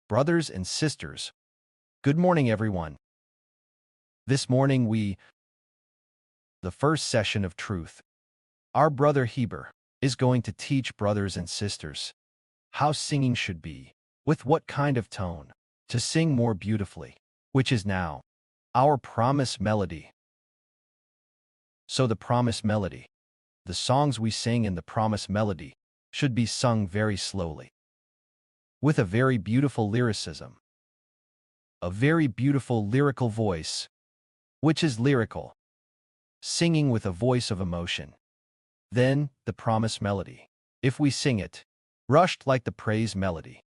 Brothers and sisters, good morning, everyone. This morning the first session of Truth. Our brother Heber is going to teach brothers and sisters how singing should be, with what kind of tone, to sing more beautifully, which is now our promise melody. So the promise melody, the songs we sing in the promise melody, should be sung very slowly, with a very beautiful lyricism, a very beautiful lyrical voice, which is lyrical, singing with a voice of emotion. Then, the promise melody, if we sing it, rushed like the praise melody,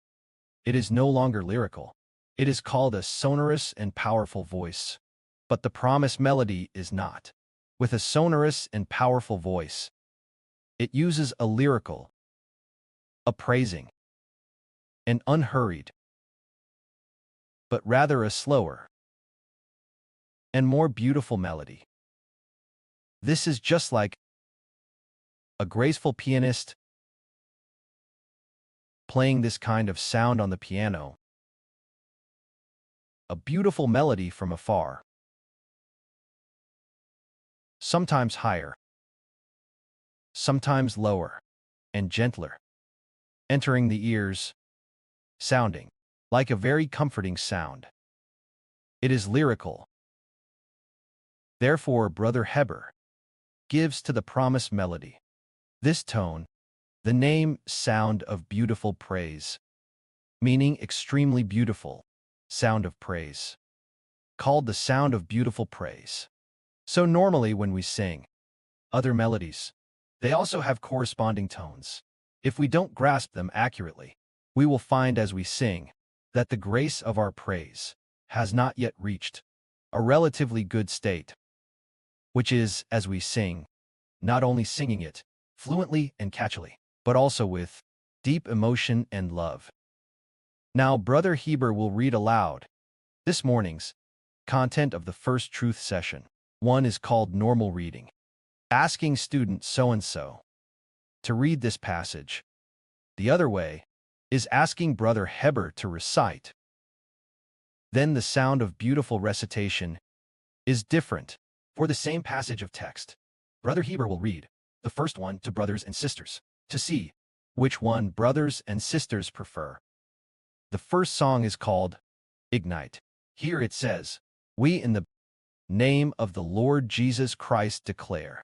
it is no longer lyrical. It is called a sonorous and powerful voice. But the promise melody is not, with a sonorous and powerful voice. It uses a lyrical, a praising, an unhurried, but rather a slower and more beautiful melody. This is just like a graceful pianist playing this kind of sound on the piano, a beautiful melody from afar, sometimes higher, sometimes lower and gentler, entering the ears, sounding like a very comforting sound. It is lyrical. Therefore, Brother Heber gives to the promise melody this tone, the name sound of beautiful praise, meaning extremely beautiful, sound of praise, called the sound of beautiful praise. So normally when we sing other melodies, they also have corresponding tones. If we don't grasp them accurately, we will find as we sing that the grace of our praise has not yet reached a relatively good state, which is, as we sing, not only singing it fluently and catchily, but also with deep emotion and love. Now, Brother Heber will read aloud this morning's content of the first truth session. One is called normal reading, asking student so-and-so to read this passage. The other way is asking Brother Heber to recite. Then the sound of beautiful recitation is different for the same passage of text. Brother Heber will read the first one to brothers and sisters to see which one brothers and sisters prefer. The first song is called Ignite. Here it says, "We in the name of the Lord Jesus Christ declare."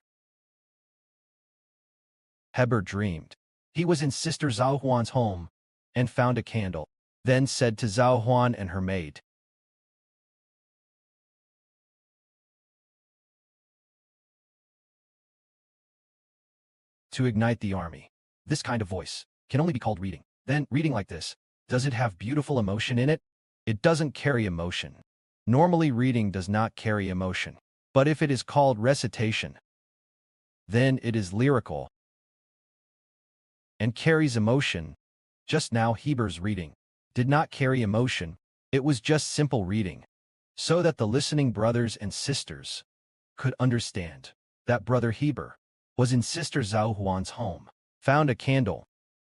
Heber dreamed. He was in Sister Zhao Huan's home and found a candle, then said to Zhao Huan and her maid, to ignite the army. This kind of voice can only be called reading. Then, reading like this, does it have beautiful emotion in it? It doesn't carry emotion. Normally, reading does not carry emotion. But if it is called recitation, then it is lyrical and carries emotion. Just now, Heber's reading did not carry emotion. It was just simple reading, so that the listening brothers and sisters could understand that Brother Heber was in Sister Zhao Huan's home, found a candle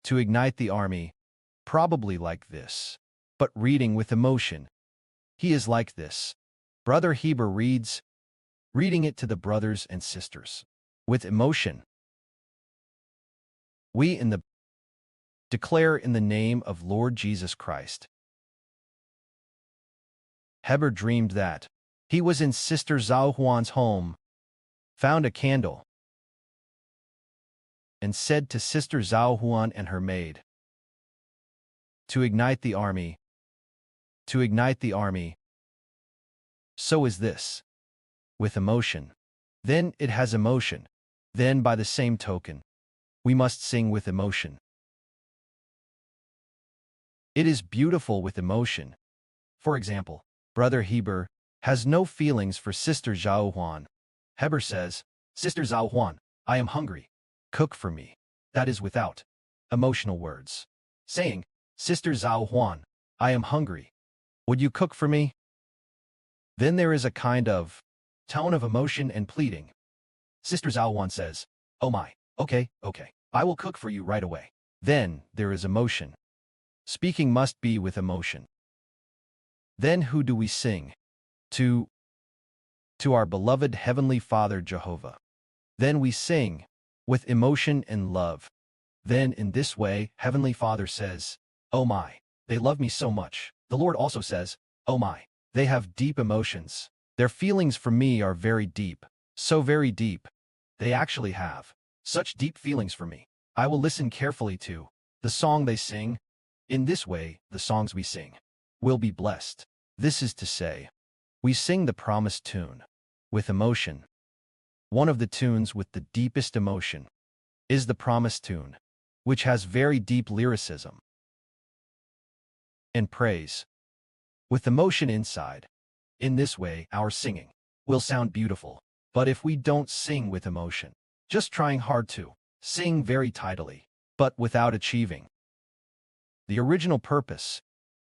to ignite the army, probably like this, but reading with emotion. He is like this. Brother Heber reading it to the brothers and sisters with emotion. We in the declare in the name of Lord Jesus Christ. Heber dreamed that he was in Sister Zhao Huan's home, found a candle, and said to Sister Zhao Huan and her maid, to ignite the army, to ignite the army. So is this, with emotion. Then it has emotion. Then by the same token, we must sing with emotion. It is beautiful with emotion. For example, Brother Heber has no feelings for Sister Zhao Huan. Heber says, "Sister Zhao Huan, I am hungry. Cook for me." That is without emotional words. Saying, "Sister Zhao Huan, I am hungry. Would you cook for me?" Then there is a kind of tone of emotion and pleading. Sister Zhao Huan says, "Oh my, okay, I will cook for you right away." Then there is emotion. Speaking must be with emotion. Then who do we sing? To, to our beloved Heavenly Father Jehovah. Then we sing with emotion and love. Then in this way, Heavenly Father says, "Oh my, they love me so much." The Lord also says, "Oh my, they have deep emotions. Their feelings for me are very deep, so very deep. They actually have such deep feelings for me. I will listen carefully to the song they sing. In this way, the songs we sing will be blessed." This is to say, we sing the promised tune with emotion. One of the tunes with the deepest emotion is the promised tune, which has very deep lyricism and praise, with emotion inside. In this way, our singing will sound beautiful. But if we don't sing with emotion, just trying hard to sing very tidily, but without achieving the original purpose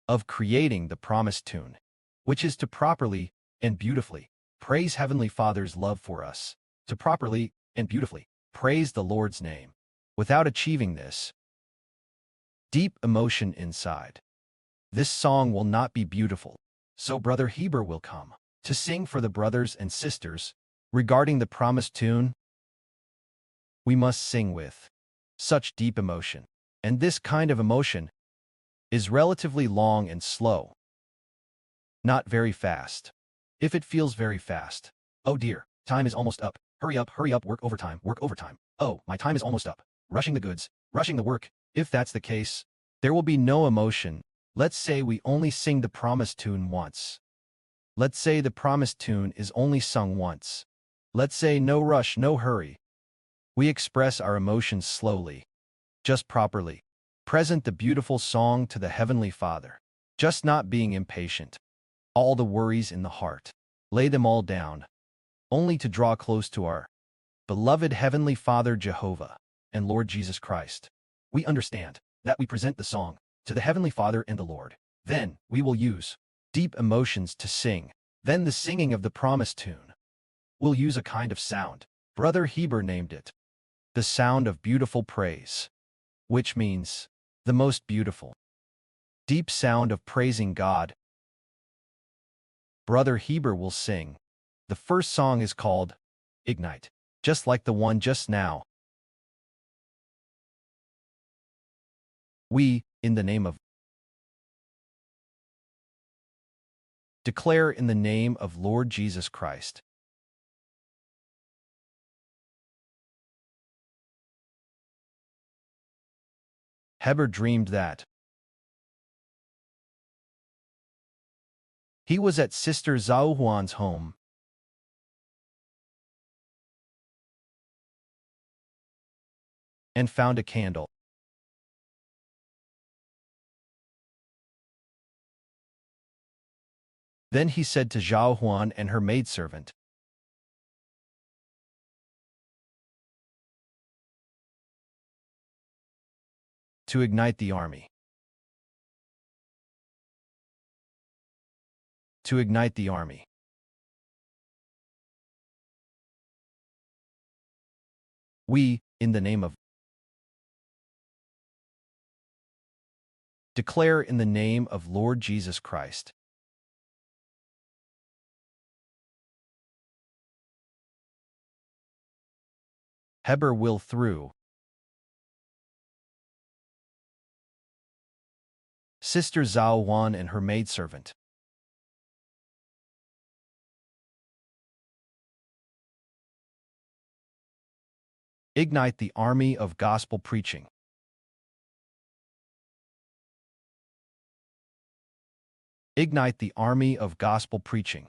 of creating the promised tune, which is to properly and beautifully praise Heavenly Father's love for us, to properly and beautifully praise the Lord's name, without achieving this deep emotion inside, this song will not be beautiful. So Brother Heber will come to sing for the brothers and sisters regarding the promised tune. We must sing with such deep emotion. And this kind of emotion is relatively long and slow, not very fast. If it feels very fast, "Oh dear, time is almost up. Hurry up, work overtime, work overtime. Oh, my time is almost up. Rushing the goods, rushing the work." If that's the case, there will be no emotion. Let's say we only sing the promised tune once. Let's say the promised tune is only sung once. Let's say no rush, no hurry. We express our emotions slowly, just properly. Present the beautiful song to the Heavenly Father, just not being impatient. All the worries in the heart, lay them all down, only to draw close to our beloved Heavenly Father Jehovah and Lord Jesus Christ. We understand that we present the song to the Heavenly Father and the Lord. Then we will use deep emotions to sing. Then the singing of the promised tune will use a kind of sound. Brother Heber named it the sound of beautiful praise, which means the most beautiful, deep sound of praising God. Brother Heber will sing. The first song is called Ignite, just like the one just now. We, in the name of, declare in the name of Lord Jesus Christ. Heber dreamed that he was at Sister Zhao Huan's home and found a candle. Then he said to Zhao Huan and her maidservant, to ignite the army. To ignite the army. We, in the name of, declare in the name of Lord Jesus Christ. Heber will through Sister Zhao Huan and her maidservant. Ignite the army of gospel preaching. Ignite the army of gospel preaching.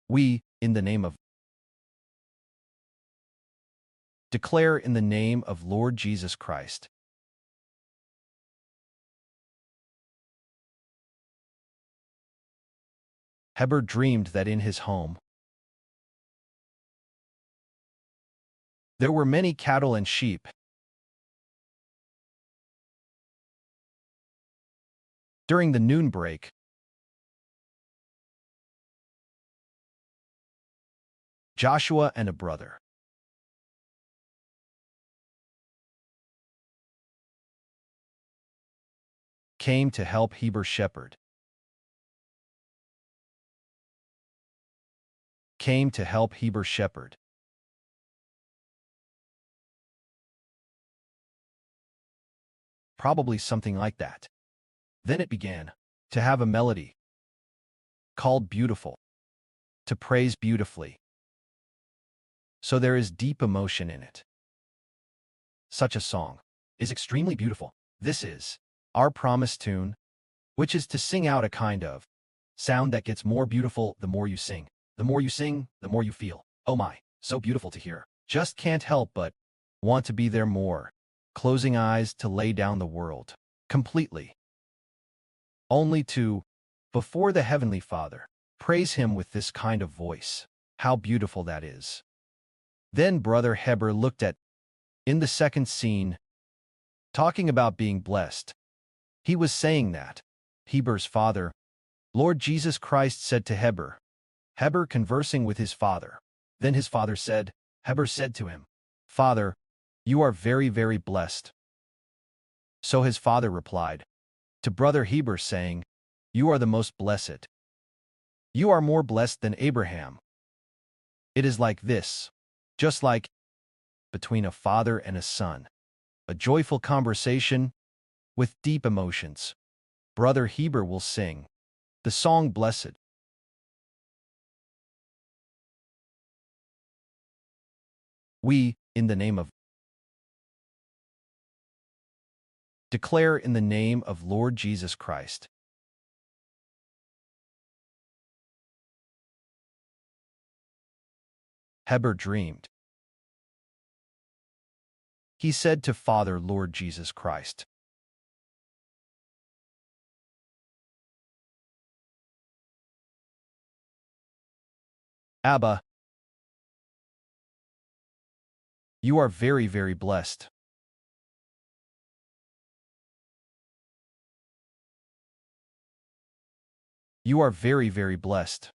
We, in the name of, declare in the name of Lord Jesus Christ. Heber dreamed that in his home there were many cattle and sheep. During the noon break, Joshua and a brother came to help Heber shepherd. Came to help Heber shepherd. Probably something like that. Then it began to have a melody called beautiful, to praise beautifully. So there is deep emotion in it. Such a song is extremely beautiful. This is our promise tune, which is to sing out a kind of sound that gets more beautiful the more you sing. The more you sing, the more you feel. Oh my, so beautiful to hear. Just can't help but want to be there more. Closing eyes to lay down the world completely. Only to, before the Heavenly Father, praise Him with this kind of voice. How beautiful that is. Then Brother Heber looked at, in the second scene, talking about being blessed. He was saying that Heber's father, Lord Jesus Christ, said to Heber, Heber conversing with his father. Then his father said, Heber said to him, Father, you are very, very blessed. So his father replied to Brother Heber, saying, You are the most blessed. You are more blessed than Abraham. It is like this, just like between a father and a son, a joyful conversation with deep emotions. Brother Heber will sing the song Blessed. We, in the name of, declare in the name of Lord Jesus Christ. Heber dreamed. He said to Father Lord Jesus Christ, Abba, you are very, very blessed. You are very, very blessed.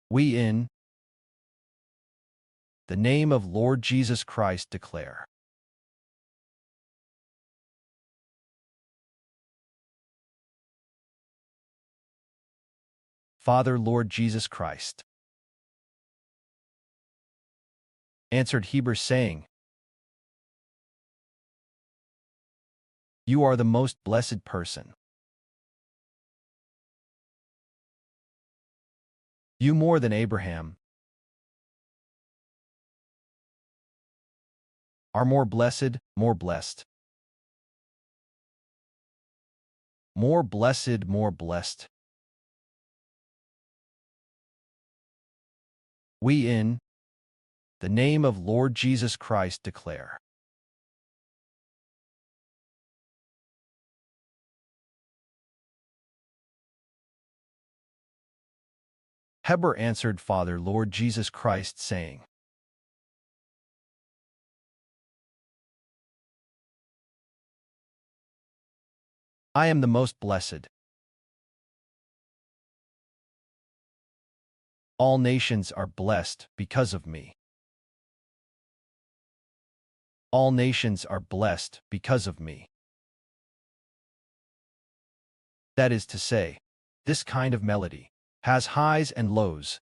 We in the name of Lord Jesus Christ declare. Father Lord Jesus Christ answered Heber, saying, You are the most blessed person. You more than Abraham are more blessed, more blessed. More blessed, more blessed. We in the name of Lord Jesus Christ declare. Heber answered Father Lord Jesus Christ, saying, I am the most blessed. All nations are blessed because of me. All nations are blessed because of me. That is to say, this kind of melody has highs and lows,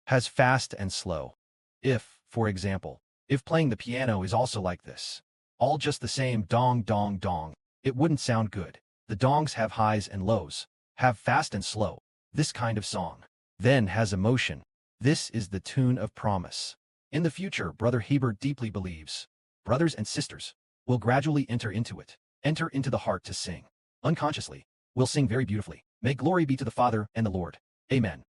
has fast and slow. If, for example, if playing the piano is also like this, all just the same dong dong dong, it wouldn't sound good. The dongs have highs and lows, have fast and slow. This kind of song then has emotion. This is the tune of promise. In the future, Brother Heber deeply believes brothers and sisters will gradually enter into it, enter into the heart to sing. Unconsciously, will sing very beautifully. May glory be to the Father and the Lord. Amen.